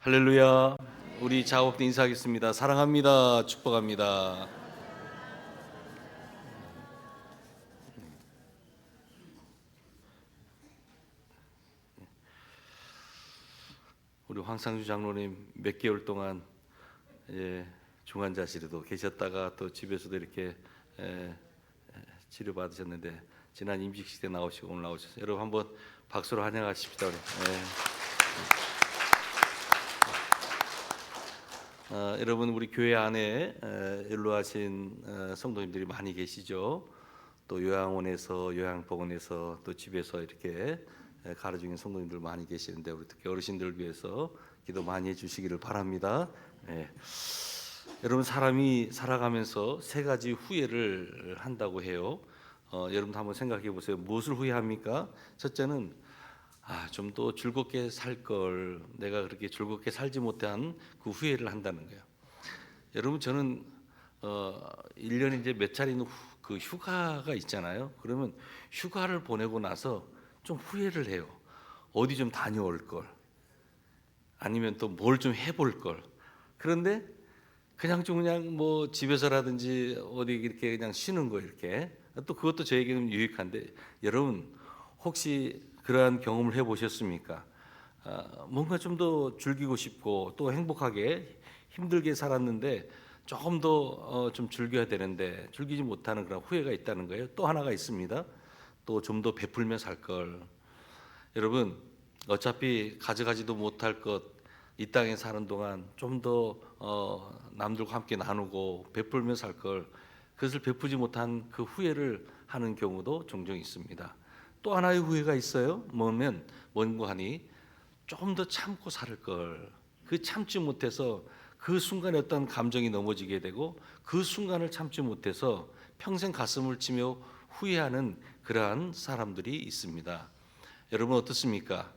할렐루야. 우리 작업도 인사하겠습니다. 사랑합니다. 축복합니다. 우리 황상주 장로님 몇 개월 동안 중환자실에도 계셨다가 또 집에서도 이렇게 치료받으셨는데 지난 임직식 때 나오시고 오늘 나오셨어요. 여러분 한번 박수로 환영하십시다. 우리. 여러분 우리 교회 안에 연로하신 성도님들이 많이 계시죠. 또 요양원에서 요양복원에서 또 집에서 이렇게 가르 중인 성도님들 많이 계시는데 우리 특히 어르신들을 위해서 기도 많이 해주시기를 바랍니다. 여러분 사람이 살아가면서 세 가지 후회를 한다고 해요. 여러분도 한번 생각해 보세요. 무엇을 후회합니까? 첫째는 좀 더 즐겁게 살 걸, 내가 그렇게 즐겁게 살지 못한 그 후회를 한다는 거예요. 여러분 저는 1년에 이제 몇 차례 그 휴가가 있잖아요. 그러면 휴가를 보내고 나서 좀 후회를 해요. 어디 좀 다녀올 걸, 아니면 또 뭘 좀 해볼 걸. 그런데 그냥 뭐 집에서라든지 어디 이렇게 그냥 쉬는 거 이렇게 또 그것도 저에게는 유익한데 여러분 혹시 그러한 경험을 해보셨습니까? 뭔가 좀 더 즐기고 싶고 또 행복하게 힘들게 살았는데 조금 더 좀 즐겨야 되는데 즐기지 못하는 그런 후회가 있다는 거예요. 또 하나가 있습니다. 또 좀 더 베풀며 살 걸. 여러분 어차피 가져가지도 못할 것 이 땅에 사는 동안 좀 더 남들과 함께 나누고 베풀며 살 걸, 그것을 베푸지 못한 그 후회를 하는 경우도 종종 있습니다. 또 하나의 후회가 있어요. 뭔가 하니 조금 더 참고 살 걸, 그 참지 못해서 그 순간에 어떤 감정이 넘어지게 되고 그 순간을 참지 못해서 평생 가슴을 치며 후회하는 그러한 사람들이 있습니다. 여러분 어떻습니까?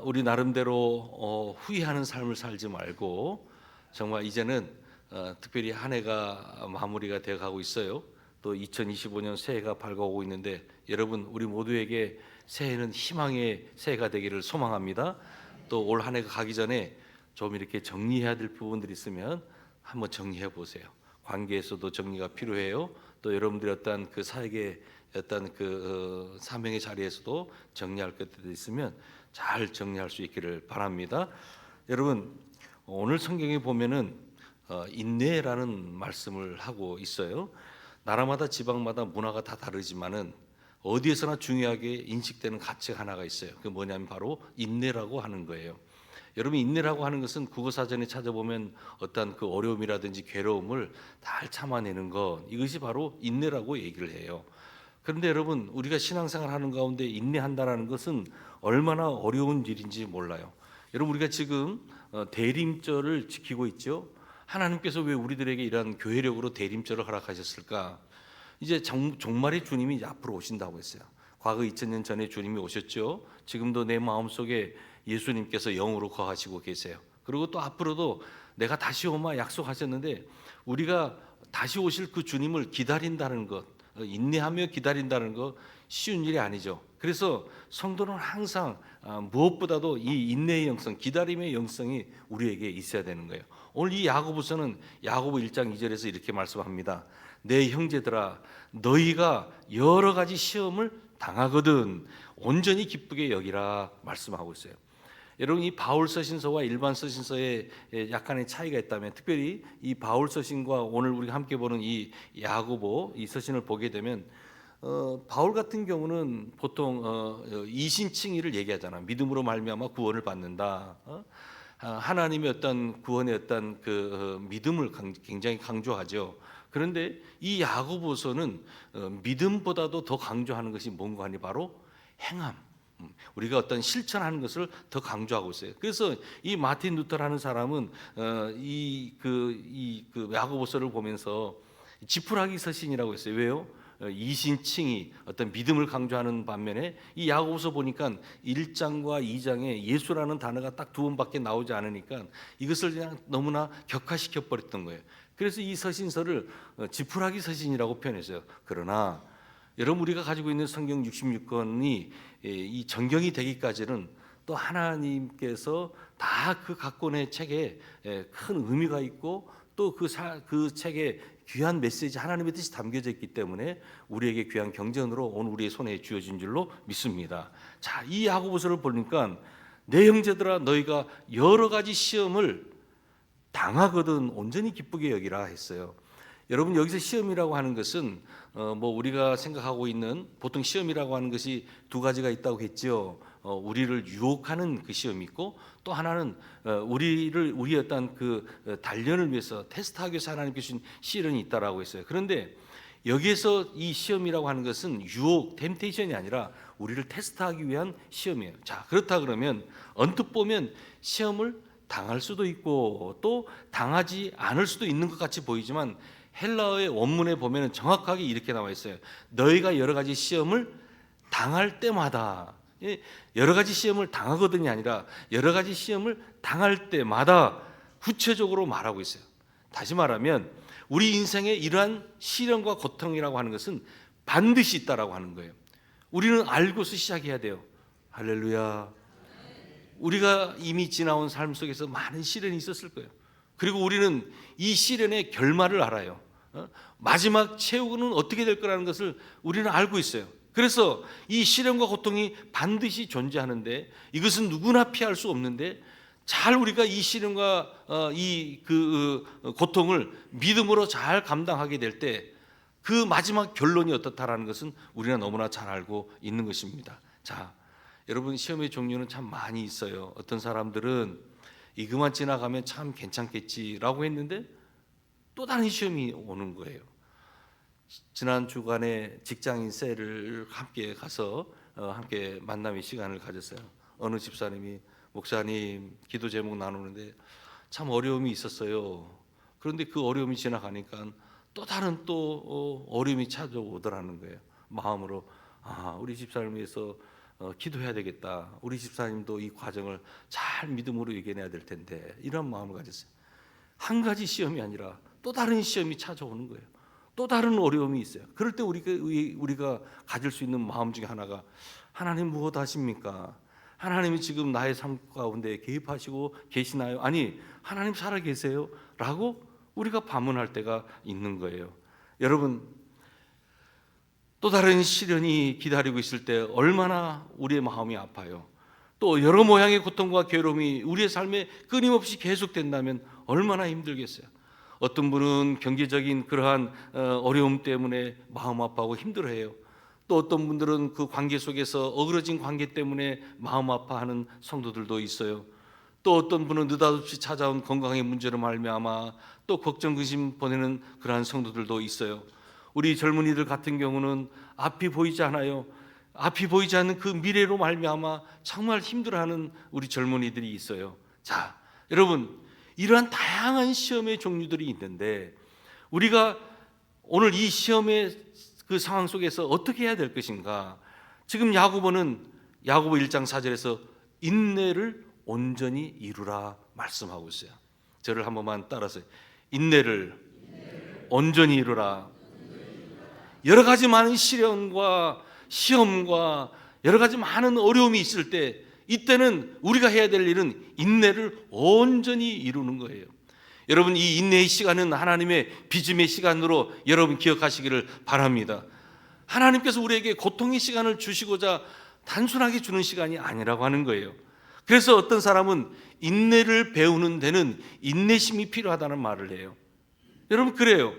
우리 나름대로 후회하는 삶을 살지 말고 정말 이제는 특별히 한 해가 마무리가 되어 가고 있어요. 또 2025년 새해가 밝아오고 있는데 여러분 우리 모두에게 새해는 희망의 새해가 되기를 소망합니다. 또 올 한 해가 가기 전에 좀 이렇게 정리해야 될 부분들이 있으면 한번 정리해 보세요. 관계에서도 정리가 필요해요. 또 여러분들이 어떤 그 사역의 어떤 그 사명의 자리에서도 정리할 것들이 있으면 잘 정리할 수 있기를 바랍니다. 여러분 오늘 성경에 보면은 인내라는 말씀을 하고 있어요. 나라마다 지방마다 문화가 다 다르지만은 어디에서나 중요하게 인식되는 가치가 하나가 있어요. 그게 뭐냐면 바로 인내라고 하는 거예요. 여러분 인내라고 하는 것은 국어사전에 찾아보면 어떤 그 어려움이라든지 괴로움을 잘 참아내는 것, 이것이 바로 인내라고 얘기를 해요. 그런데 여러분 우리가 신앙생활 하는 가운데 인내한다라는 것은 얼마나 어려운 일인지 몰라요. 여러분 우리가 지금 대림절을 지키고 있죠. 하나님께서 왜 우리들에게 이런 교회력으로 대림절을 허락하셨을까? 이제 종말의 주님이 이제 앞으로 오신다고 했어요. 과거 2000년 전에 주님이 오셨죠. 지금도 내 마음속에 예수님께서 영으로 거하시고 계세요. 그리고 또 앞으로도 내가 다시 오마 약속하셨는데 우리가 다시 오실 그 주님을 기다린다는 것, 인내하며 기다린다는 것 쉬운 일이 아니죠. 그래서 성도는 항상 무엇보다도 이 인내의 영성, 기다림의 영성이 우리에게 있어야 되는 거예요. 오늘 이 야고보서는 야고보 1장 2절에서 이렇게 말씀합니다. 내 형제들아 너희가 여러 가지 시험을 당하거든 온전히 기쁘게 여기라 말씀하고 있어요. 여러분 이 바울 서신서와 일반 서신서에 약간의 차이가 있다면 특별히 이 바울 서신과 오늘 우리가 함께 보는 이 야고보 이 서신을 보게 되면 바울 같은 경우는 보통 이신칭의를 얘기하잖아. 믿음으로 말미암아 구원을 받는다. 하나님의 어떤 구원의 어떤 그 믿음을 굉장히 강조하죠. 그런데 이 야고보서는 믿음보다도 더 강조하는 것이 뭔가 하니 바로 행함. 우리가 어떤 실천하는 것을 더 강조하고 있어요. 그래서 이 마틴 루터라는 사람은 이 야고보서를 보면서 지푸라기 서신이라고 했어요. 왜요? 이신칭의 어떤 믿음을 강조하는 반면에 이 야고보서 보니까 1장과 2장에 예수라는 단어가 딱 두 번밖에 나오지 않으니까 이것을 그냥 너무나 격화시켜 버렸던 거예요. 그래서 이 서신서를 지푸라기 서신이라고 표현했어요. 그러나 여러분 우리가 가지고 있는 성경 66권이 이 정경이 되기까지는 또 하나님께서 다 그 각권의 책에 큰 의미가 있고 또 그 책에 귀한 메시지, 하나님의 뜻이 담겨져 있기 때문에 우리에게 귀한 경전으로 오늘 우리의 손에 쥐어진 줄로 믿습니다. 자, 이 야고보서를 보니까 내 형제들아 너희가 여러 가지 시험을 당하거든 온전히 기쁘게 여기라 했어요. 여러분, 여기서 시험이라고 하는 것은 뭐 우리가 생각하고 있는 보통 시험이라고 하는 것이 두 가지가 있다고 했죠. 우리를 유혹하는 그 시험이 있고 또 하나는 우리의 어떤 그 단련을 위해서 테스트하기 위해서 하나님께 주신 시련이 있다라고 했어요. 그런데 여기에서 이 시험이라고 하는 것은 유혹, 템테이션이 아니라 우리를 테스트하기 위한 시험이에요. 자, 그렇다 그러면 언뜻 보면 시험을 당할 수도 있고 또 당하지 않을 수도 있는 것 같이 보이지만 헬라어의 원문에 보면 정확하게 이렇게 나와 있어요. 너희가 여러 가지 시험을 당할 때마다, 여러 가지 시험을 당하거든이 아니라 여러 가지 시험을 당할 때마다 구체적으로 말하고 있어요. 다시 말하면 우리 인생에 이러한 시련과 고통이라고 하는 것은 반드시 있다라고 하는 거예요. 우리는 알고서 시작해야 돼요. 할렐루야. 우리가 이미 지나온 삶 속에서 많은 시련이 있었을 거예요. 그리고 우리는 이 시련의 결말을 알아요. 마지막 최후는 어떻게 될 거라는 것을 우리는 알고 있어요. 그래서 이 시련과 고통이 반드시 존재하는데 이것은 누구나 피할 수 없는데 잘 우리가 이 시련과 이 고통을 믿음으로 잘 감당하게 될 때 그 마지막 결론이 어떻다라는 것은 우리는 너무나 잘 알고 있는 것입니다. 자, 여러분, 시험의 종류는 참 많이 있어요. 어떤 사람들은 이것만 지나가면 참 괜찮겠지라고 했는데 또 다른 시험이 오는 거예요. 지난 주간에 직장인 셀을 함께 가서 함께 만남의 시간을 가졌어요. 어느 집사님이 목사님 기도 제목 나누는데 참 어려움이 있었어요. 그런데 그 어려움이 지나가니까 또 다른 또 어려움이 찾아오더라는 거예요. 마음으로 우리 집사님 위해서 기도해야 되겠다. 우리 집사님도 이 과정을 잘 믿음으로 이겨내야 될 텐데 이런 마음을 가졌어요. 한 가지 시험이 아니라 또 다른 시험이 찾아오는 거예요. 또 다른 어려움이 있어요. 그럴 때 우리가 가질 수 있는 마음 중에 하나가 하나님 무엇 하십니까? 하나님이 지금 나의 삶 가운데 개입하시고 계시나요? 아니, 하나님 살아 계세요? 라고 우리가 반문할 때가 있는 거예요. 여러분, 또 다른 시련이 기다리고 있을 때 얼마나 우리의 마음이 아파요. 또 여러 모양의 고통과 괴로움이 우리의 삶에 끊임없이 계속된다면 얼마나 힘들겠어요. 어떤 분은 경제적인 그러한 어려움 때문에 마음 아파하고 힘들어해요. 또 어떤 분들은 그 관계 속에서 어그러진 관계 때문에 마음 아파하는 성도들도 있어요. 또 어떤 분은 느닷없이 찾아온 건강의 문제로 말미암아 또 걱정 근심 보내는 그러한 성도들도 있어요. 우리 젊은이들 같은 경우는 앞이 보이지 않아요. 앞이 보이지 않는 그 미래로 말미암아 정말 힘들어하는 우리 젊은이들이 있어요. 자, 여러분, 이러한 다양한 시험의 종류들이 있는데 우리가 오늘 이 시험의 그 상황 속에서 어떻게 해야 될 것인가? 지금 야고보는 야고보 1장 4절에서 인내를 온전히 이루라 말씀하고 있어요. 저를 한 번만 따라서 인내를 온전히 이루라. 여러 가지 많은 시련과 시험과 여러 가지 많은 어려움이 있을 때 이때는 우리가 해야 될 일은 인내를 온전히 이루는 거예요. 여러분, 이 인내의 시간은 하나님의 빚음의 시간으로 여러분 기억하시기를 바랍니다. 하나님께서 우리에게 고통의 시간을 주시고자 단순하게 주는 시간이 아니라고 하는 거예요. 그래서 어떤 사람은 인내를 배우는 데는 인내심이 필요하다는 말을 해요. 여러분, 그래요.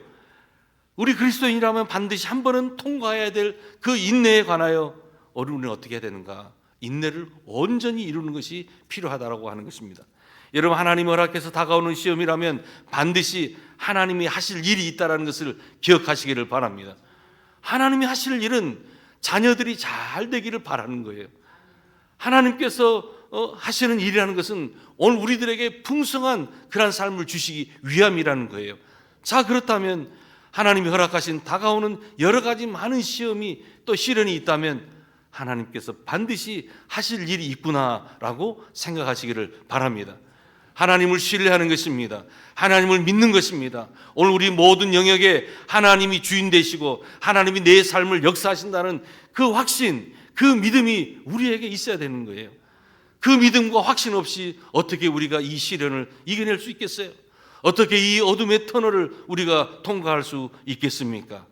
우리 그리스도인이라면 반드시 한 번은 통과해야 될 그 인내에 관하여 우리는 어떻게 해야 되는가? 인내를 온전히 이루는 것이 필요하다고 하는 것입니다. 여러분, 하나님이 허락해서 다가오는 시험이라면 반드시 하나님이 하실 일이 있다는 것을 기억하시기를 바랍니다. 하나님이 하실 일은 자녀들이 잘 되기를 바라는 거예요. 하나님께서 하시는 일이라는 것은 오늘 우리들에게 풍성한 그런 삶을 주시기 위함이라는 거예요. 자, 그렇다면 하나님이 허락하신 다가오는 여러 가지 많은 시험이 또 시련이 있다면 하나님께서 반드시 하실 일이 있구나라고 생각하시기를 바랍니다. 하나님을 신뢰하는 것입니다. 하나님을 믿는 것입니다. 오늘 우리 모든 영역에 하나님이 주인 되시고 하나님이 내 삶을 역사하신다는 그 확신, 그 믿음이 우리에게 있어야 되는 거예요. 그 믿음과 확신 없이 어떻게 우리가 이 시련을 이겨낼 수 있겠어요? 어떻게 이 어둠의 터널을 우리가 통과할 수 있겠습니까?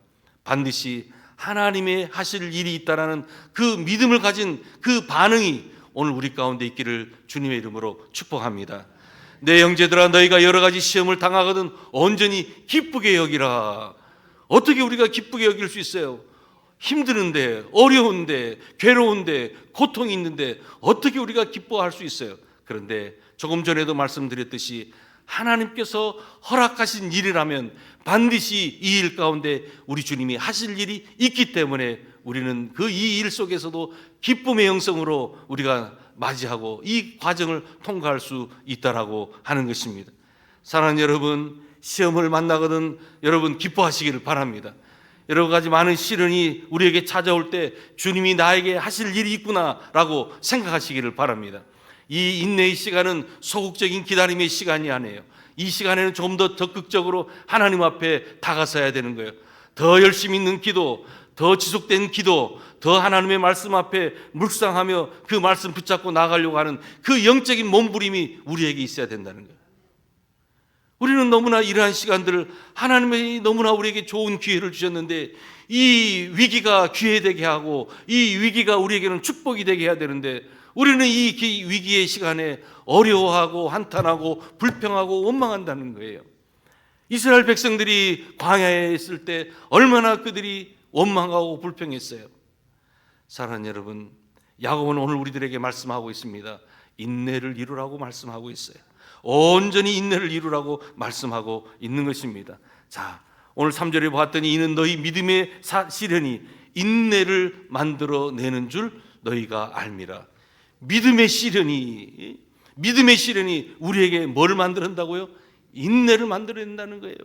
반드시 하나님의 하실 일이 있다라는 그 믿음을 가진 그 반응이 오늘 우리 가운데 있기를 주님의 이름으로 축복합니다. 내 형제들아, 너희가 여러 가지 시험을 당하거든 온전히 기쁘게 여기라. 어떻게 우리가 기쁘게 여길 수 있어요? 힘드는데, 어려운데, 괴로운데, 고통이 있는데 어떻게 우리가 기뻐할 수 있어요? 그런데 조금 전에도 말씀드렸듯이 하나님께서 허락하신 일이라면 반드시 이 일 가운데 우리 주님이 하실 일이 있기 때문에 우리는 그 이 일 속에서도 기쁨의 영성으로 우리가 맞이하고 이 과정을 통과할 수 있다라고 하는 것입니다. 사랑하는 여러분, 시험을 만나거든 여러분 기뻐하시기를 바랍니다. 여러 가지 많은 시련이 우리에게 찾아올 때 주님이 나에게 하실 일이 있구나라고 생각하시기를 바랍니다. 이 인내의 시간은 소극적인 기다림의 시간이 아니에요. 이 시간에는 조금 더 적극적으로 하나님 앞에 다가서야 되는 거예요. 더 열심히 있는 기도, 더 지속된 기도, 더 하나님의 말씀 앞에 묵상하며 그 말씀 붙잡고 나가려고 하는 그 영적인 몸부림이 우리에게 있어야 된다는 거예요. 우리는 너무나 이러한 시간들을 하나님이 너무나 우리에게 좋은 기회를 주셨는데 이 위기가 기회되게 하고 이 위기가 우리에게는 축복이 되게 해야 되는데 우리는 이 위기의 시간에 어려워하고 한탄하고 불평하고 원망한다는 거예요. 이스라엘 백성들이 광야에 있을 때 얼마나 그들이 원망하고 불평했어요. 사랑하는 여러분, 야고보는 오늘 우리들에게 말씀하고 있습니다. 인내를 이루라고 말씀하고 있어요. 온전히 인내를 이루라고 말씀하고 있는 것입니다. 자, 오늘 3절에 보았더니 이는 너희 믿음의 시련이 인내를 만들어내는 줄 너희가 알미라. 믿음의 시련이 우리에게 뭘 만들어낸다고요? 인내를 만들어낸다는 거예요.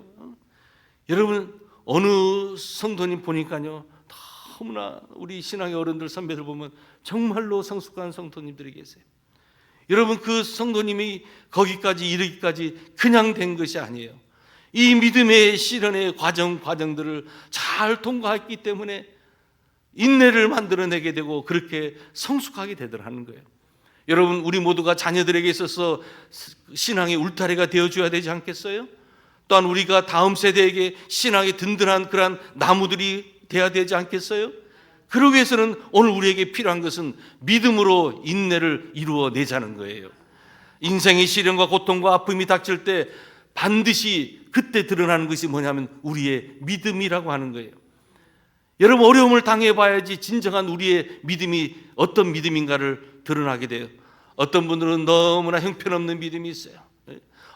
여러분, 어느 성도님 보니까요, 너무나 우리 신앙의 어른들 선배들 보면 정말로 성숙한 성도님들이 계세요. 여러분, 그 성도님이 거기까지 이르기까지 그냥 된 것이 아니에요. 이 믿음의 시련의 과정들을 잘 통과했기 때문에 인내를 만들어내게 되고 그렇게 성숙하게 되더라는 거예요. 여러분, 우리 모두가 자녀들에게 있어서 신앙의 울타리가 되어줘야 되지 않겠어요? 또한 우리가 다음 세대에게 신앙이 든든한 그러한 나무들이 되어야 되지 않겠어요? 그러기 위해서는 오늘 우리에게 필요한 것은 믿음으로 인내를 이루어내자는 거예요. 인생의 시련과 고통과 아픔이 닥칠 때 반드시 그때 드러나는 것이 뭐냐면 우리의 믿음이라고 하는 거예요. 여러분, 어려움을 당해봐야지 진정한 우리의 믿음이 어떤 믿음인가를 드러나게 돼요. 어떤 분들은 너무나 형편없는 믿음이 있어요.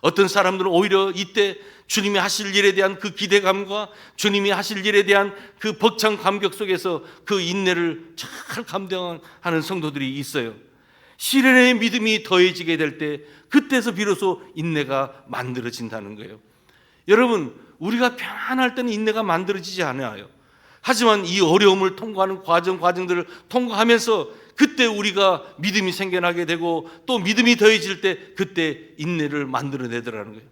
어떤 사람들은 오히려 이때 주님이 하실 일에 대한 그 기대감과 주님이 하실 일에 대한 그 벅찬 감격 속에서 그 인내를 잘 감당하는 성도들이 있어요. 시련의 믿음이 더해지게 될 때 그때서 비로소 인내가 만들어진다는 거예요. 여러분, 우리가 편안할 때는 인내가 만들어지지 않아요. 하지만 이 어려움을 통과하는 과정들을 통과하면서 그때 우리가 믿음이 생겨나게 되고 또 믿음이 더해질 때 그때 인내를 만들어내더라는 거예요.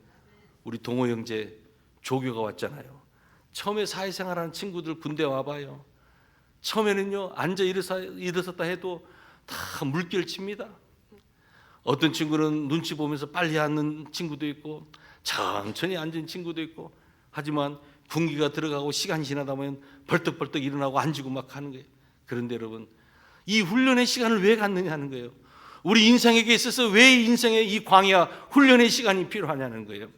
우리 동호 형제 조교가 왔잖아요. 처음에 사회생활하는 친구들 군대 와봐요. 처음에는요, 앉아 일어섰다 해도 다 물결 칩니다. 어떤 친구는 눈치 보면서 빨리 앉는 친구도 있고 천천히 앉은 친구도 있고, 하지만 군기가 들어가고 시간이 지나다 보면 벌떡벌떡 일어나고 앉고 막 하는 거예요. 그런데 여러분, 이 훈련의 시간을 왜 갖느냐 하는 거예요. 우리 인생에게 있어서 왜 인생의 이 광야 훈련의 시간이 필요하냐는 거예요.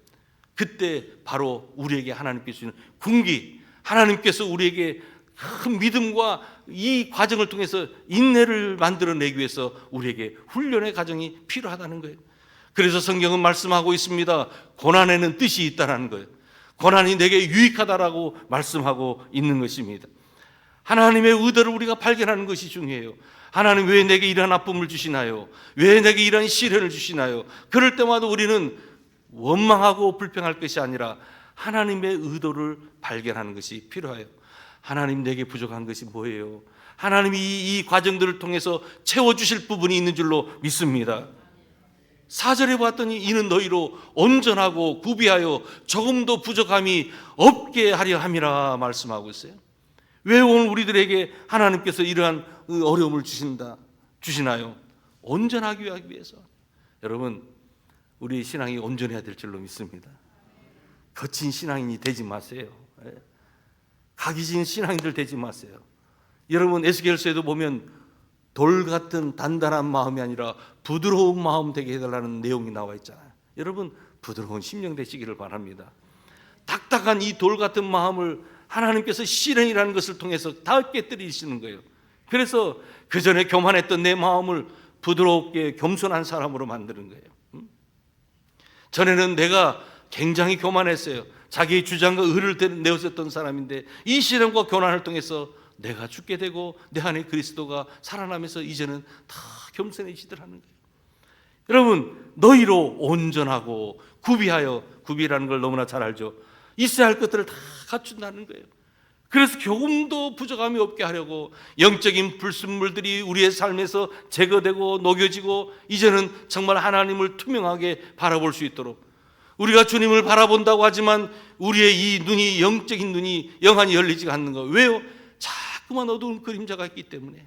그때 바로 우리에게 하나님께서 주는 군기, 하나님께서 우리에게 큰 믿음과 이 과정을 통해서 인내를 만들어내기 위해서 우리에게 훈련의 과정이 필요하다는 거예요. 그래서 성경은 말씀하고 있습니다. 고난에는 뜻이 있다는 거예요. 고난이 내게 유익하다라고 말씀하고 있는 것입니다. 하나님의 의도를 우리가 발견하는 것이 중요해요. 하나님 왜 내게 이러한 아픔을 주시나요? 왜 내게 이러한 시련을 주시나요? 그럴 때마다 우리는 원망하고 불평할 것이 아니라 하나님의 의도를 발견하는 것이 필요해요. 하나님, 내게 부족한 것이 뭐예요? 하나님이 이 과정들을 통해서 채워주실 부분이 있는 줄로 믿습니다. 4절에 봤더니 이는 너희로 온전하고 구비하여 조금도 부족함이 없게 하려 함이라 말씀하고 있어요. 왜 오늘 우리들에게 하나님께서 이러한 어려움을 주시나요? 온전하기 위해서. 여러분, 우리 신앙이 온전해야 될 줄로 믿습니다. 거친 신앙인이 되지 마세요. 각이진 신앙인들 되지 마세요. 여러분, 에스겔서에도 보면 돌 같은 단단한 마음이 아니라 부드러운 마음 되게 해달라는 내용이 나와 있잖아요. 여러분, 부드러운 심령 되시기를 바랍니다. 딱딱한 이 돌 같은 마음을 하나님께서 시련이라는 것을 통해서 다 깨뜨리시는 거예요. 그래서 그 전에 교만했던 내 마음을 부드럽게 겸손한 사람으로 만드는 거예요. 전에는 내가 굉장히 교만했어요. 자기의 주장과 의를 내었었던 사람인데 이 시련과 고난을 통해서 내가 죽게 되고 내 안에 그리스도가 살아나면서 이제는 다 겸손해지더라는 거예요. 여러분, 너희로 온전하고 구비라는 걸 너무나 잘 알죠. 있어야 할 것들을 다 갖춘다는 거예요. 그래서 조금도 부족함이 없게 하려고 영적인 불순물들이 우리의 삶에서 제거되고 녹여지고 이제는 정말 하나님을 투명하게 바라볼 수 있도록, 우리가 주님을 바라본다고 하지만 우리의 이 눈이, 영적인 눈이 영안이 열리지 않는 거. 왜요? 자꾸만 어두운 그림자가 있기 때문에,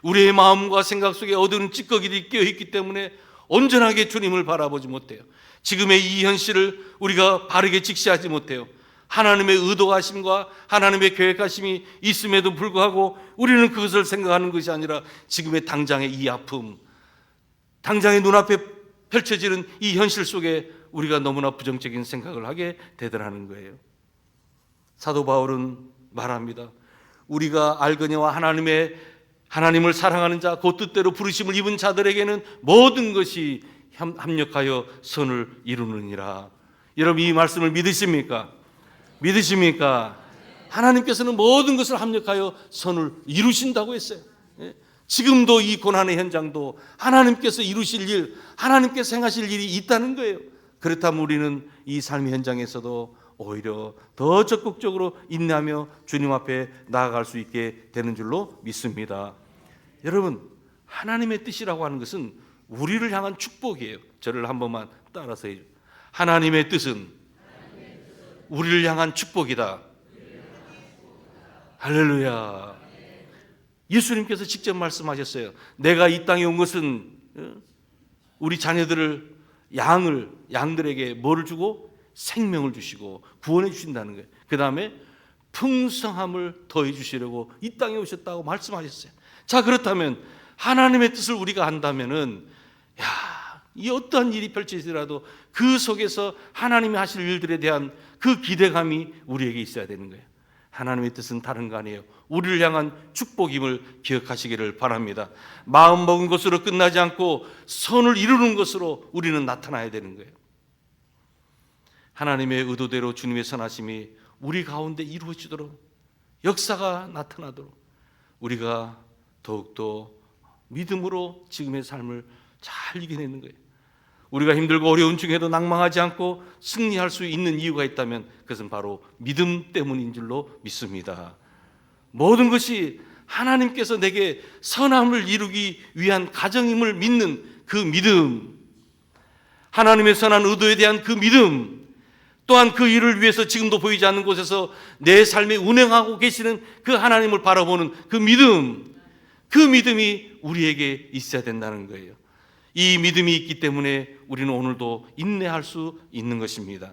우리의 마음과 생각 속에 어두운 찌꺼기들이 끼어있기 때문에 온전하게 주님을 바라보지 못해요. 지금의 이 현실을 우리가 바르게 직시하지 못해요. 하나님의 의도하심과 하나님의 계획하심이 있음에도 불구하고 우리는 그것을 생각하는 것이 아니라 지금의 당장의 이 아픔, 당장의 눈앞에 펼쳐지는 이 현실 속에 우리가 너무나 부정적인 생각을 하게 되더라는 거예요. 사도 바울은 말합니다. 우리가 알거니와 하나님을 사랑하는 자, 그 뜻대로 부르심을 입은 자들에게는 모든 것이 합력하여 선을 이루느니라. 여러분, 이 말씀을 믿으십니까? 믿으십니까? 하나님께서는 모든 것을 합력하여 선을 이루신다고 했어요. 지금도 이 고난의 현장도 하나님께서 이루실 일, 하나님께서 행하실 일이 있다는 거예요. 그렇다면 우리는 이 삶의 현장에서도 오히려 더 적극적으로 인내하며 주님 앞에 나아갈 수 있게 되는 줄로 믿습니다. 여러분, 하나님의 뜻이라고 하는 것은 우리를 향한 축복이에요. 저를 한 번만 따라서 해줘. 하나님의 뜻은 우리를 향한 축복이다. 할렐루야. 예수님께서 직접 말씀하셨어요. 내가 이 땅에 온 것은 우리 자녀들을, 양들에게 뭐를 주고? 생명을 주시고 구원해 주신다는 거예요. 그 다음에 풍성함을 더해 주시려고 이 땅에 오셨다고 말씀하셨어요. 자, 그렇다면 하나님의 뜻을 우리가 안다면은, 이 어떠한 일이 펼쳐지더라도 그 속에서 하나님이 하실 일들에 대한 그 기대감이 우리에게 있어야 되는 거예요. 하나님의 뜻은 다른 거 아니에요. 우리를 향한 축복임을 기억하시기를 바랍니다. 마음 먹은 것으로 끝나지 않고 선을 이루는 것으로 우리는 나타나야 되는 거예요. 하나님의 의도대로 주님의 선하심이 우리 가운데 이루어지도록, 역사가 나타나도록 우리가 더욱더 믿음으로 지금의 삶을 잘 이겨내는 거예요. 우리가 힘들고 어려운 중에도 낭망하지 않고 승리할 수 있는 이유가 있다면 그것은 바로 믿음 때문인 줄로 믿습니다. 모든 것이 하나님께서 내게 선함을 이루기 위한 가정임을 믿는 그 믿음, 하나님의 선한 의도에 대한 그 믿음, 또한 그 일을 위해서 지금도 보이지 않는 곳에서 내 삶에 운행하고 계시는 그 하나님을 바라보는 그 믿음, 그 믿음이 우리에게 있어야 된다는 거예요. 이 믿음이 있기 때문에 우리는 오늘도 인내할 수 있는 것입니다.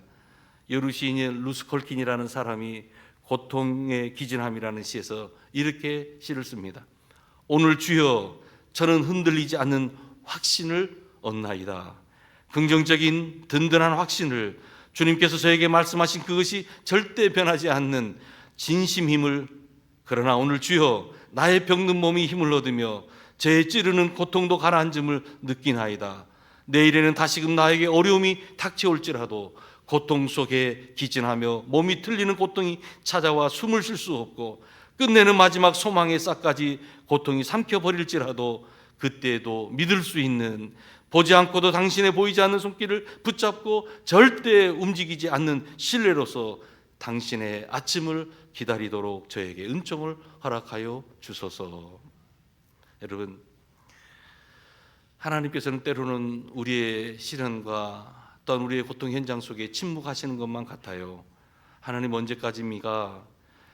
여루 시인의 루스콜킨이라는 사람이 고통의 기진함이라는 시에서 이렇게 시를 씁니다. 오늘 주여, 저는 흔들리지 않는 확신을 얻나이다. 긍정적인 든든한 확신을, 주님께서 저에게 말씀하신 그것이 절대 변하지 않는 진심 힘을, 그러나 오늘 주여, 나의 병든 몸이 힘을 얻으며 제 찌르는 고통도 가라앉음을 느끼나이다. 내일에는 다시금 나에게 어려움이 닥쳐올지라도 고통 속에 기진하며 몸이 틀리는 고통이 찾아와 숨을 쉴 수 없고 끝내는 마지막 소망의 싹까지 고통이 삼켜버릴지라도 그때에도 믿을 수 있는, 보지 않고도 당신의 보이지 않는 손길을 붙잡고 절대 움직이지 않는 신뢰로서 당신의 아침을 기다리도록 저에게 은총을 허락하여 주소서. 여러분, 하나님께서는 때로는 우리의 시련과 또한 우리의 고통 현장 속에 침묵하시는 것만 같아요. 하나님 언제까지입니까?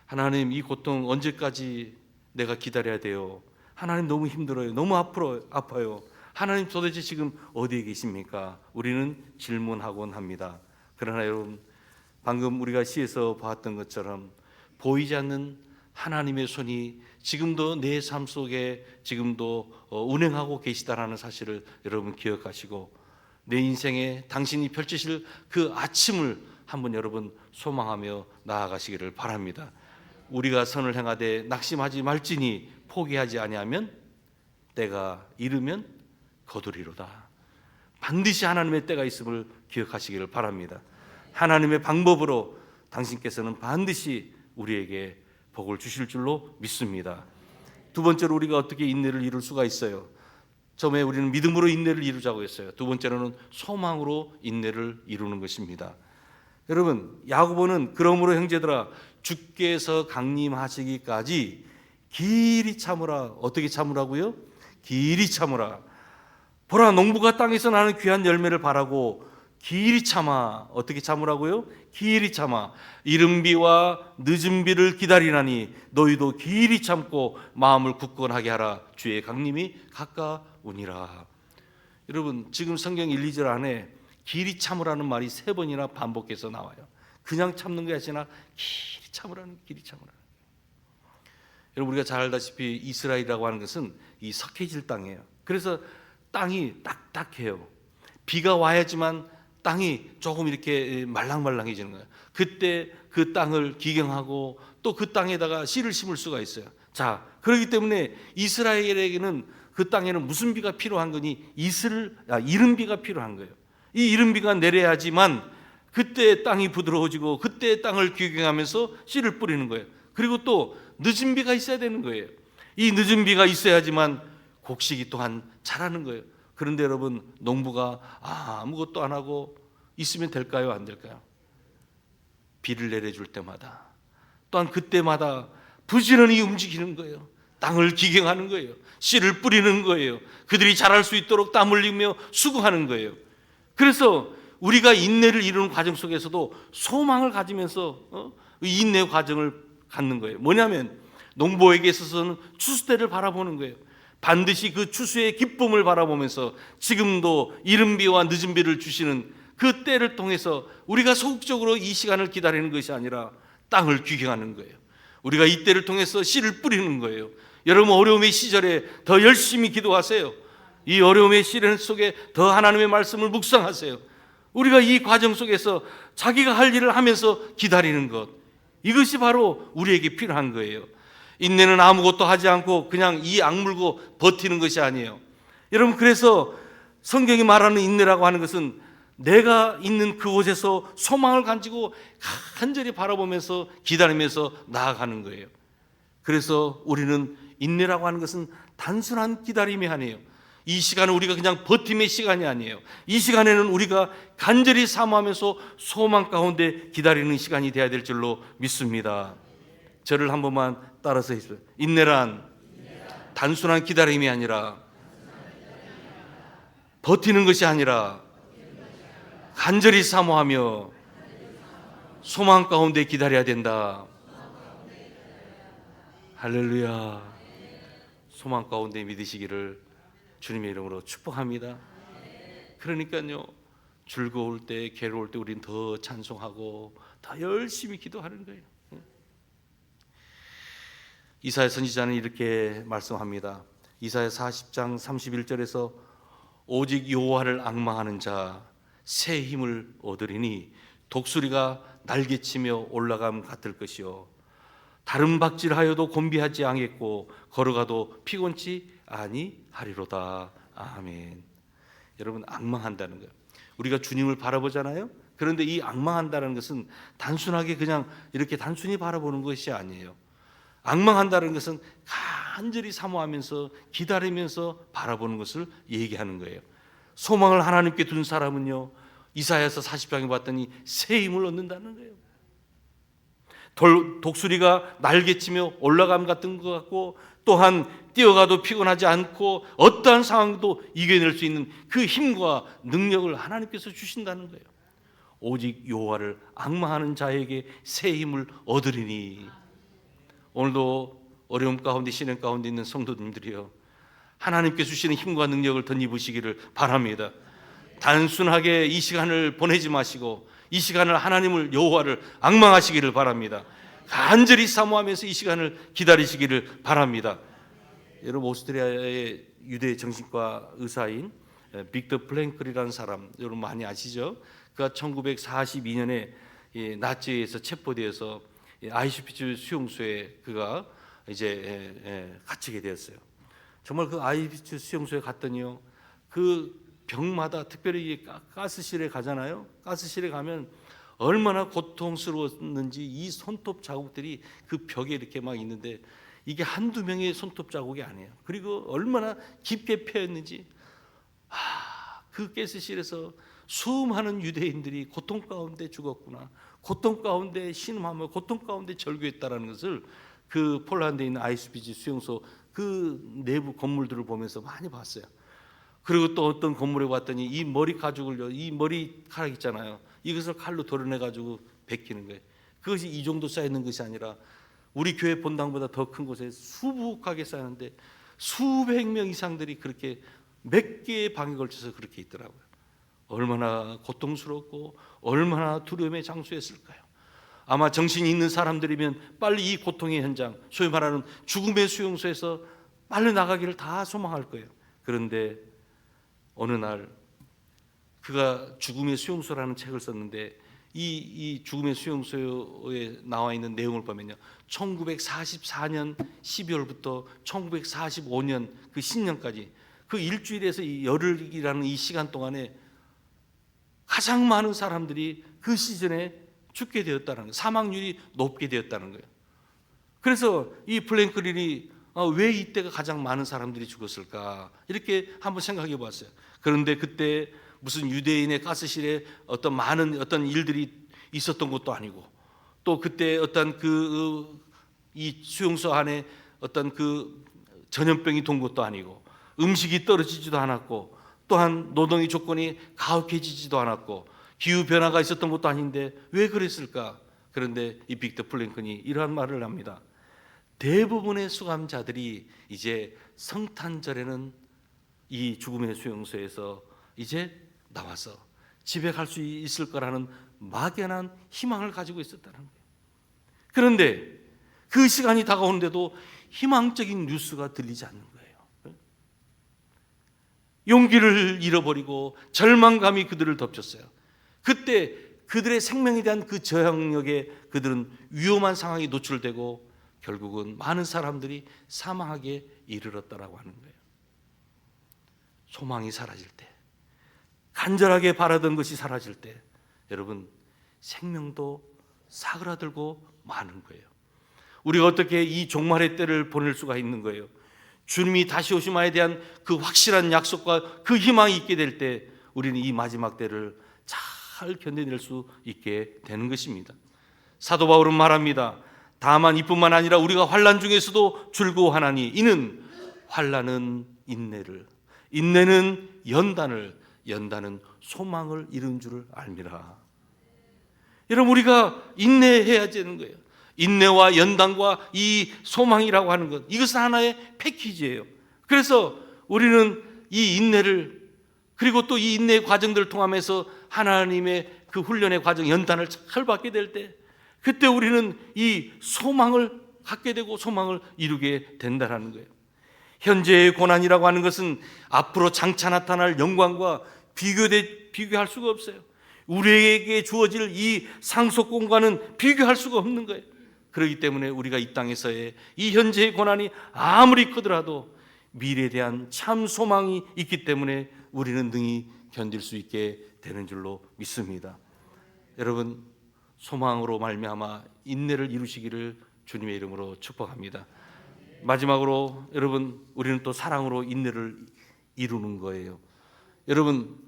하나님 이 고통 언제까지 내가 기다려야 돼요? 하나님 너무 힘들어요. 너무 아파요. 하나님 도대체 지금 어디에 계십니까? 우리는 질문하곤 합니다. 그러나 여러분, 방금 우리가 시에서 봤던 것처럼 보이지 않는 하나님의 손이 지금도 내 삶 속에 지금도 운행하고 계시다라는 사실을 여러분 기억하시고, 내 인생에 당신이 펼치실 그 아침을 한번 여러분 소망하며 나아가시기를 바랍니다. 우리가 선을 행하되 낙심하지 말지니 포기하지 아니하면 때가 이르면 거두리로다. 반드시 하나님의 때가 있음을 기억하시기를 바랍니다. 하나님의 방법으로 당신께서는 반드시 우리에게 복을 주실 줄로 믿습니다. 두 번째로 우리가 어떻게 인내를 이룰 수가 있어요? 처음에 우리는 믿음으로 인내를 이루자고 했어요. 두 번째로는 소망으로 인내를 이루는 것입니다. 여러분, 야고보는 그러므로 형제들아 주께서 강림하시기까지 길이 참으라. 어떻게 참으라고요? 길이 참으라. 보라, 농부가 땅에서 나는 귀한 열매를 바라고 길이 참아. 어떻게 참으라고요? 길이 참아. 이른 비와 늦은 비를 기다리나니 너희도 길이 참고 마음을 굳건하게 하라. 주의 강림이 가까우니라. 여러분, 지금 성경 1, 2절 안에 길이 참으라는 말이 3번이나 반복해서 나와요. 그냥 참는 게 아니라 길이 참으라는, 길이 참으라는. 여러분, 우리가 잘 알다시피 이스라엘이라고 하는 것은 이 석회질 땅이에요. 그래서 땅이 딱딱해요. 비가 와야지만 땅이 조금 이렇게 말랑말랑해지는 거예요. 그때 그 땅을 기경하고 또 그 땅에다가 씨를 심을 수가 있어요. 자, 그렇기 때문에 이스라엘에게는 그 땅에는 무슨 비가 필요한 거니? 이른 비가 필요한 거예요. 이 이른 비가 내려야지만 그때 땅이 부드러워지고 그때 땅을 기경하면서 씨를 뿌리는 거예요. 그리고 또 늦은 비가 있어야 되는 거예요. 이 늦은 비가 있어야지만 곡식이 또한 자라는 거예요. 그런데 여러분, 농부가 아무것도 안 하고 있으면 될까요? 안 될까요? 비를 내려줄 때마다 또한 그때마다 부지런히 움직이는 거예요. 땅을 기경하는 거예요. 씨를 뿌리는 거예요. 그들이 자랄 수 있도록 땀 흘리며 수고하는 거예요. 그래서 우리가 인내를 이루는 과정 속에서도 소망을 가지면서 인내 과정을 갖는 거예요. 뭐냐면 농부에게 있어서는 추수 때를 바라보는 거예요. 반드시 그 추수의 기쁨을 바라보면서 지금도 이른 비와 늦은 비를 주시는 그 때를 통해서 우리가 소극적으로 이 시간을 기다리는 것이 아니라 땅을 귀경하는 거예요. 우리가 이 때를 통해서 씨를 뿌리는 거예요. 여러분, 어려움의 시절에 더 열심히 기도하세요. 이 어려움의 시련 속에 더 하나님의 말씀을 묵상하세요. 우리가 이 과정 속에서 자기가 할 일을 하면서 기다리는 것, 이것이 바로 우리에게 필요한 거예요. 인내는 아무것도 하지 않고 그냥 이 악물고 버티는 것이 아니에요. 여러분, 그래서 성경이 말하는 인내라고 하는 것은 내가 있는 그곳에서 소망을 가지고 간절히 바라보면서 기다리면서 나아가는 거예요. 그래서 우리는 인내라고 하는 것은 단순한 기다림이 아니에요. 이 시간은 우리가 그냥 버팀의 시간이 아니에요. 이 시간에는 우리가 간절히 사모하면서 소망 가운데 기다리는 시간이 되어야 될 줄로 믿습니다. 저를 한 번만 따라서 해주세요. 인내란 단순한 기다림이 아니라, 버티는 것이 아니라 간절히 사모하며 소망 가운데 기다려야 된다. 할렐루야. 소망 가운데 믿으시기를 주님의 이름으로 축복합니다. 그러니까요, 즐거울 때, 괴로울 때 우리는 더 찬송하고 더 열심히 기도하는 거예요. 이사야 선지자는 이렇게 말씀합니다. 이사야 40장 31절에서 오직 여호와를 앙망하는 자 새 힘을 얻으리니 독수리가 날개치며 올라감 같을 것이요 다른 박질하여도 곤비하지 않겠고 걸어가도 피곤치 아니하리로다. 아멘. 여러분, 앙망한다는 거예요. 우리가 주님을 바라보잖아요. 그런데 이 앙망한다는 것은 단순하게 그냥 이렇게 단순히 바라보는 것이 아니에요. 앙망한다는 것은 간절히 사모하면서 기다리면서 바라보는 것을 얘기하는 거예요. 소망을 하나님께 둔 사람은요, 이사야서 40장에 봤더니 새 힘을 얻는다는 거예요. 독수리가 날개치며 올라감 같은 것 같고, 또한 뛰어가도 피곤하지 않고 어떠한 상황도 이겨낼 수 있는 그 힘과 능력을 하나님께서 주신다는 거예요. 오직 여호와를 앙망하는 자에게 새 힘을 얻으리니. 오늘도 어려움 가운데 시련 가운데 있는 성도님들이요, 하나님께서 주시는 힘과 능력을 덧입으시기를 바랍니다. 단순하게 이 시간을 보내지 마시고 이 시간을 하나님을 여호와를 앙망하시기를 바랍니다. 간절히 사모하면서 이 시간을 기다리시기를 바랍니다. 여러분, 오스트리아의 유대 정신과 의사인 빅터 플랭클이라는 사람 여러분 많이 아시죠? 그가 1942년에 나치에서 체포되어서 아이슈비츠 수용소에 그가 이제 갇히게 되었어요. 정말 그 아이슈비츠 수용소에 갔더니요, 그 병마다 특별히 가스실에 가잖아요. 가스실에 가면 얼마나 고통스러웠는지 이 손톱 자국들이 그 벽에 이렇게 막 있는데 이게 한두 명의 손톱 자국이 아니에요. 그리고 얼마나 깊게 패였는지, 그 가스실에서 수많은 유대인들이 고통 가운데 죽었구나, 고통 가운데 신음하며 고통 가운데 절규했다라는 것을 그 폴란드에 있는 아이슈비츠 수용소 그 내부 건물들을 보면서 많이 봤어요. 그리고 또 어떤 건물에 왔더니 이 머리 가죽을요, 이 머리카락 있잖아요, 이것을 칼로 도려내 가지고 베끼는 거예요. 그것이 이 정도 쌓이는 것이 아니라 우리 교회 본당보다 더 큰 곳에 수북하게 쌓였는데 수백 명 이상들이 그렇게 몇 개의 방에 걸쳐서 그렇게 있더라고요. 얼마나 고통스럽고 얼마나 두려움의 장소였을까요? 아마 정신이 있는 사람들이면 빨리 이 고통의 현장, 소위 말하는 죽음의 수용소에서 빨리 나가기를 다 소망할 거예요. 그런데 어느 날 그가 죽음의 수용소라는 책을 썼는데 이 죽음의 수용소에 나와 있는 내용을 보면요, 1944년 12월부터 1945년 그 신년까지 그 일주일에서 이 열흘이라는 이 시간 동안에 가장 많은 사람들이 그 시즌에 죽게 되었다는 거예요. 사망률이 높게 되었다는 거예요. 그래서 이 플랭클린이 왜 이때가 가장 많은 사람들이 죽었을까 이렇게 한번 생각해 봤어요. 그런데 그때 무슨 유대인의 가스실에 어떤 많은 어떤 일들이 있었던 것도 아니고, 또 그때 어떤 이 수용소 안에 어떤 그 전염병이 돈 것도 아니고, 음식이 떨어지지도 않았고, 또한 노동의 조건이 가혹해지지도 않았고, 기후 변화가 있었던 것도 아닌데 왜 그랬을까? 그런데 이 빅터 플랭클린이 이러한 말을 합니다. 대부분의 수감자들이 이제 성탄절에는 이 죽음의 수용소에서 이제 나와서 집에 갈 수 있을 거라는 막연한 희망을 가지고 있었다는 거예요. 그런데 그 시간이 다가오는데도 희망적인 뉴스가 들리지 않는 거예요. 용기를 잃어버리고 절망감이 그들을 덮쳤어요. 그때 그들의 생명에 대한 그 저항력에 그들은 위험한 상황에 노출되고 결국은 많은 사람들이 사망하게 이르렀다라고 하는 거예요. 소망이 사라질 때, 간절하게 바라던 것이 사라질 때, 여러분, 생명도 사그라들고 마는 거예요. 우리가 어떻게 이 종말의 때를 보낼 수가 있는 거예요? 주님이 다시 오심에 대한 그 확실한 약속과 그 희망이 있게 될 때 우리는 이 마지막 때를 잘 견뎌낼 수 있게 되는 것입니다. 사도 바울은 말합니다. 다만 이뿐만 아니라 우리가 환난 중에서도 즐거워하나니 이는 환난은 인내를, 인내는 연단을, 연단은 소망을 이룬 줄을 알미라. 여러분, 우리가 인내해야 되는 거예요. 인내와 연단과 이 소망이라고 하는 것, 이것은 하나의 패키지예요. 그래서 우리는 이 인내를, 그리고 또 이 인내의 과정들을 통하면서 하나님의 그 훈련의 과정, 연단을 잘 받게 될 때, 그때 우리는 이 소망을 갖게 되고 소망을 이루게 된다는 거예요. 현재의 고난이라고 하는 것은 앞으로 장차 나타날 영광과 비교할 수가 없어요. 우리에게 주어질 이 상속공과는 비교할 수가 없는 거예요. 그렇기 때문에 우리가 이 땅에서의 이 현재의 고난이 아무리 크더라도 미래에 대한 참 소망이 있기 때문에 우리는 능히 견딜 수 있게 되는 줄로 믿습니다. 여러분, 소망으로 말미암아 인내를 이루시기를 주님의 이름으로 축복합니다. 마지막으로 여러분, 우리는 또 사랑으로 인내를 이루는 거예요. 여러분,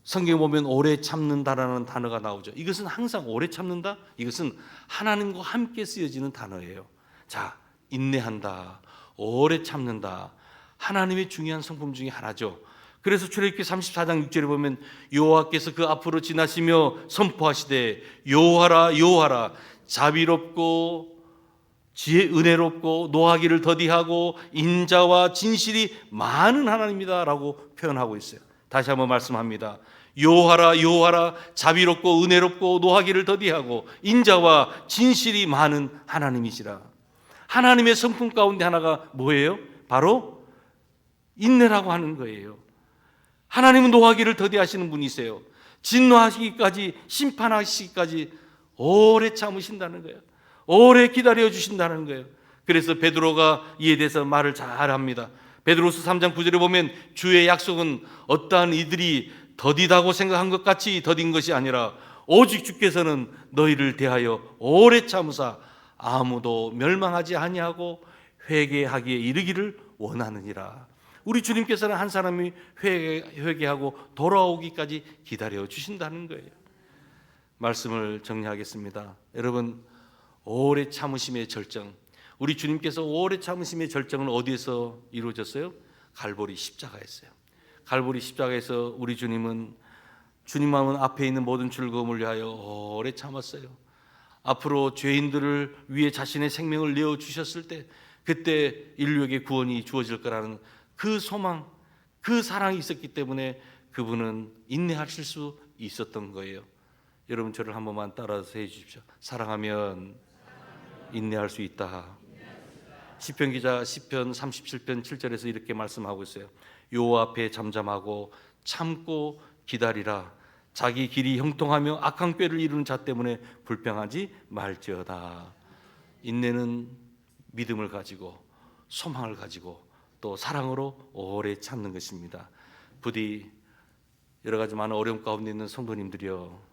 성경에 보면 오래 참는다라는 단어가 나오죠. 이것은 항상 오래 참는다? 이것은 하나님과 함께 쓰여지는 단어예요. 자, 인내한다, 오래 참는다, 하나님의 중요한 성품 중에 하나죠. 그래서 출애굽기 34장 6절에 보면 여호와께서 그 앞으로 지나시며 선포하시되 여호와라 여호와라 자비롭고 지혜 은혜롭고 노하기를 더디하고 인자와 진실이 많은 하나님이다라고 표현하고 있어요. 다시 한번 말씀합니다. 여호와라 여호와라, 자비롭고 은혜롭고 노하기를 더디하고 인자와 진실이 많은 하나님이시라. 하나님의 성품 가운데 하나가 뭐예요? 바로 인내라고 하는 거예요. 하나님은 노하기를 더디하시는 분이세요. 진노하시기까지, 심판하시기까지 오래 참으신다는 거예요. 오래 기다려 주신다는 거예요. 그래서 베드로가 이에 대해서 말을 잘합니다. 베드로서 3장 9절에 보면 주의 약속은 어떠한 이들이 더디다고 생각한 것 같이 더딘 것이 아니라 오직 주께서는 너희를 대하여 오래 참으사 아무도 멸망하지 아니하고 회개하기에 이르기를 원하느니라. 우리 주님께서는 한 사람이 회개하고 돌아오기까지 기다려 주신다는 거예요. 말씀을 정리하겠습니다. 여러분, 오래 참으심의 절정, 우리 주님께서 오래 참으심의 절정은 어디에서 이루어졌어요? 갈보리 십자가였어요. 갈보리 십자가에서 우리 주님은 앞에 있는 모든 즐거움을 위하여 오래 참았어요. 앞으로 죄인들을 위해 자신의 생명을 내어 주셨을 때 그때 인류에게 구원이 주어질 거라는 그 소망, 그 사랑이 있었기 때문에 그분은 인내하실 수 있었던 거예요. 여러분, 저를 한 번만 따라서 해 주십시오. 사랑하면 인내할 수 있다. 시편 기자 시편 37편 7절에서 이렇게 말씀하고 있어요. 여호와 앞에 잠잠하고 참고 기다리라. 자기 길이 형통하며 악한 꾀를 이루는 자 때문에 불평하지 말지어다. 인내는 믿음을 가지고 소망을 가지고 또 사랑으로 오래 참는 것입니다. 부디 여러 가지 많은 어려움 가운데 있는 성도님들이요,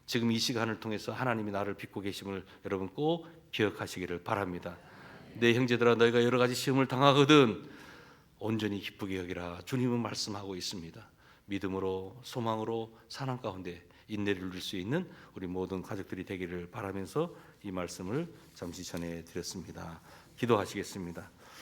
지금 이 시간을 통해서 하나님이 나를 빚고 계심을 여러분 꼭 기억하시기를 바랍니다. 내 형제들아, 너희가 여러 가지 시험을 당하거든 온전히 기쁘게 여기라. 주님은 말씀하고 있습니다. 믿음으로 소망으로 사랑 가운데 인내를 누릴 수 있는 우리 모든 가족들이 되기를 바라면서 이 말씀을 잠시 전해 드렸습니다. 기도하시겠습니다.